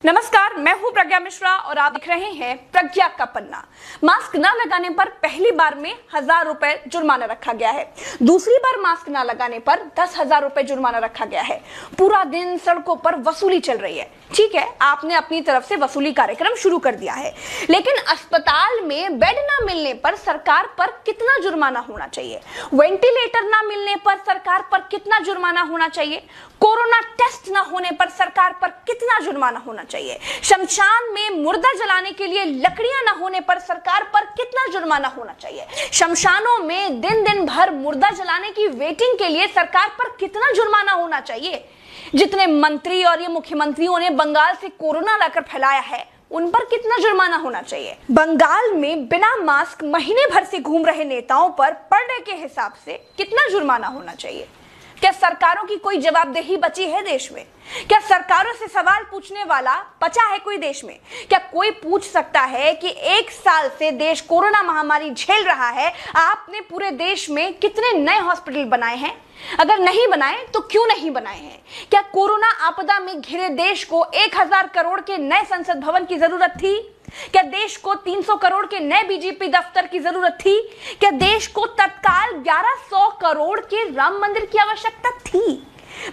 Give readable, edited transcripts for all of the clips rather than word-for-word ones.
नमस्कार, मैं हूं प्रज्ञा मिश्रा और आप देख रहे हैं प्रज्ञा का पन्ना। मास्क न लगाने पर पहली बार में 1000 रुपए जुर्माना रखा गया है। दूसरी बार मास्क न लगाने पर 10,000 रुपए जुर्माना रखा गया है। पूरा दिन सड़कों पर वसूली चल रही है। ठीक है, आपने अपनी तरफ से वसूली कार्यक्रम शुरू कर दिया है, लेकिन अस्पताल में बेड न मिलने पर सरकार पर कितना जुर्माना होना चाहिए? वेंटिलेटर न मिलने पर सरकार पर कितना जुर्माना होना चाहिए? कोरोना टेस्ट न होने पर सरकार पर कितना जुर्माना होना चाहिए? शमशान में मुर्दा जलाने के लिए लकड़ियां न होने पर सरकार पर कितना जुर्माना होना चाहिए? शमशानों में दिन दिन भर मुर्दा जलाने की वेटिंग के लिए सरकार पर कितना जुर्माना होना चाहिए? जितने मंत्री और ये मुख्यमंत्रियों ने बंगाल से कोरोना लाकर फैलाया है, उन पर कितना जुर्माना होना चाहिए? बंगाल में बिना मास्क महीने भर से घूम रहे नेताओं पर पर डे के हिसाब से कितना जुर्माना होना चाहिए? क्या सरकारों की कोई जवाबदेही बची है देश में? क्या सरकारों से सवाल पूछने वाला बचा है कोई देश में? क्या कोई पूछ सकता है कि 1 साल से देश कोरोना महामारी झेल रहा है, आपने पूरे देश में कितने नए हॉस्पिटल बनाए हैं? अगर नहीं बनाए तो क्यों नहीं बनाए हैं? क्या कोरोना आपदा में घिरे देश को 1000 करोड़ के नए संसद भवन की जरूरत थी? क्या देश को 300 करोड़ के नए बीजेपी दफ्तर की जरूरत थी? क्या देश को तत्काल 1100 करोड़ के राम मंदिर की आवश्यकता थी?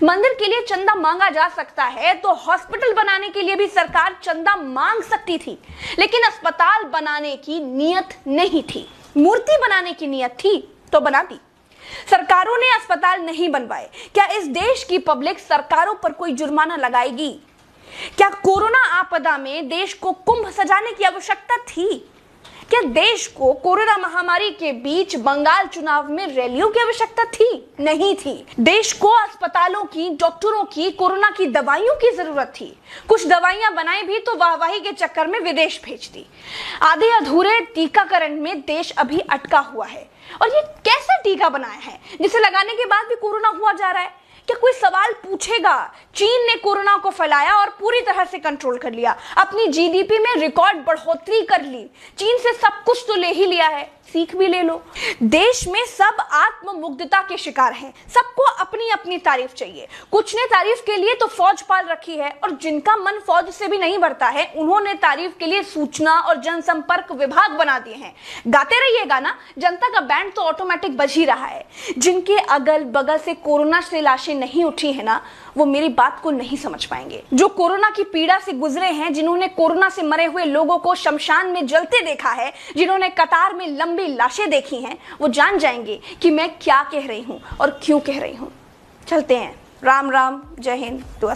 मंदिर के लिए चंदा मांगा जा सकता है तो हॉस्पिटल बनाने के लिए भी सरकार चंदा मांग सकती थी, लेकिन अस्पताल बनाने की नियत नहीं थी। मूर्ति बनाने की नियत थी तो बना दी। सरकारों ने अस्पताल नहीं बनवाए। क्या इस देश की पब्लिक सरकारों पर कोई जुर्माना लगाएगी? क्या कोरोना आपदा में देश को कुंभ सजाने की आवश्यकता थी? क्या देश को कोरोना महामारी के बीच बंगाल चुनाव में रैलियों की आवश्यकता थी? नहीं थी। देश को अस्पतालों की, डॉक्टरों की, कोरोना की दवाइयों की जरूरत थी। कुछ दवाइयां बनाई भी तो वाहवाही के चक्कर में विदेश भेज दी। आधे अधूरे टीकाकरण में देश अभी अटका हुआ है। और ये कैसा टीका बनाया है जिसे लगाने के बाद भी कोरोना हुआ जा रहा है? क्या कोई सवाल पूछेगा? चीन ने कोरोना को फैलाया और पूरी तरह से कंट्रोल कर लिया। अपनी जीडीपी में रिकॉर्ड बढ़ोतरी कर ली। चीन से सब कुछ तो ले ही लिया है, सीख भी ले लो। देश में सब आत्ममुग्धता के शिकार हैं। सबको अपनी अपनी तारीफ चाहिए। कुछ ने तारीफ के लिए तो फौज पाल रखी है, और जिनका मन फौज से भी नहीं भरता है, उन्होंने तारीफ के लिए सूचना और जनसंपर्क विभाग बना दिए हैं। गाते रहिएगा ना, जनता का बैंड तो ऑटोमेटिक बज ही रहा है। जिनके अगल बगल से कोरोना से लाशें नहीं उठी है ना, वो मेरी बात को नहीं समझ पाएंगे। जो कोरोना की पीड़ा से गुजरे हैं, जिन्होंने कोरोना से मरे हुए लोगों को शमशान में जलते देखा है, जिन्होंने कतार में लंबी लाशें देखी हैं, वो जान जाएंगे कि मैं क्या कह रही हूं और क्यों कह रही हूं। चलते हैं। राम राम, जय हिंद, दुआ।